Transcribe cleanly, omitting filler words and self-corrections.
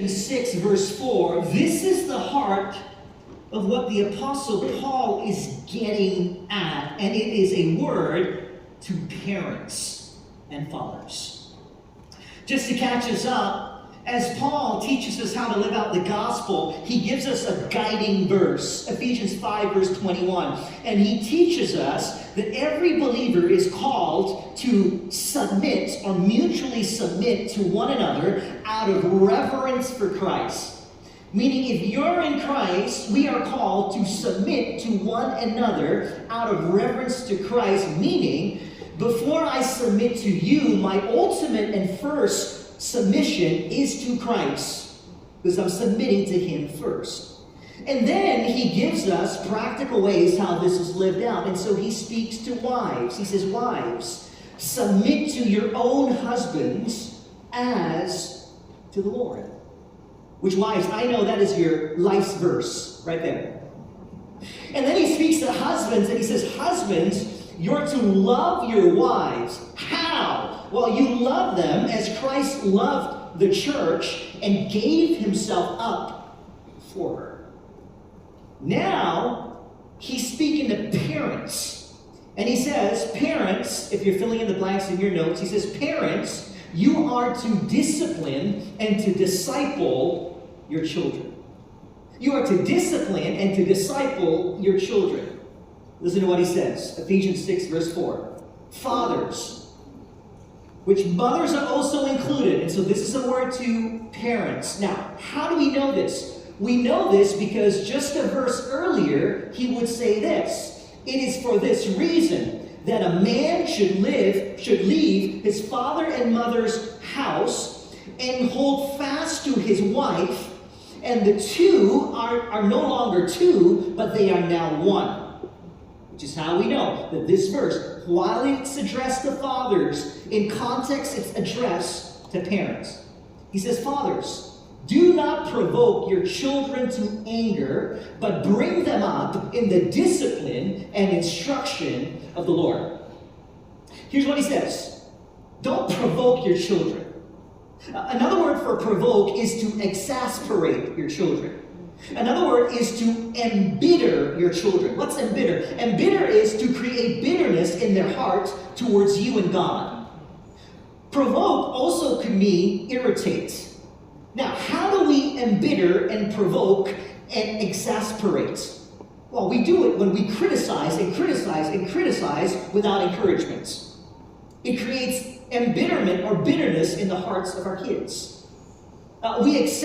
Ephesians 6, verse 4, this is the heart of what the Apostle Paul is getting at, and it is a word to parents and fathers. Just to catch us up, as Paul teaches us how to live out the gospel, he gives us a guiding verse, Ephesians 5, verse 21. And he teaches us that every believer is called to submit or mutually submit to one another out of reverence for Christ. Meaning, if you're in Christ, we are called to submit to one another out of reverence to Christ. Meaning, before I submit to you, my ultimate and first submission is to Christ, because I'm submitting to him first. And then he gives us practical ways how this is lived out. And so he speaks to wives. He says, wives, submit to your own husbands as to the Lord. Which, wives, I know that is your life's verse right there. And then he speaks to husbands, and he says, husbands, you're to love your wives. How? Well, you love them as Christ loved the church and gave himself up for her. Now, he's speaking to parents. And he says, parents, if you're filling in the blanks in your notes, he says, parents, you are to discipline and to disciple your children. You are to discipline and to disciple your children. Listen to what he says. Ephesians 6, verse 4. Fathers, which mothers are also included. And so this is a word to parents. Now, how do we know this? We know this because just a verse earlier, he would say this. It is for this reason that a man should leave his father and mother's house and hold fast to his wife, and the two are no longer two, but they are now one. Which is how we know that this verse, while it's addressed to fathers, in context it's addressed to parents. He says, fathers, do not provoke your children to anger, but bring them up in the discipline and instruction of the Lord. Here's what he says. Don't provoke your children. Another word for provoke is to exasperate your children. Another word is to embitter your children. What's embitter? Embitter is to create bitterness in their heart towards you and God. Provoke also could mean irritate. Now, how do we embitter and provoke and exasperate? Well, we do it when we criticize and criticize and criticize without encouragement. It creates embitterment or bitterness in the hearts of our kids. We accept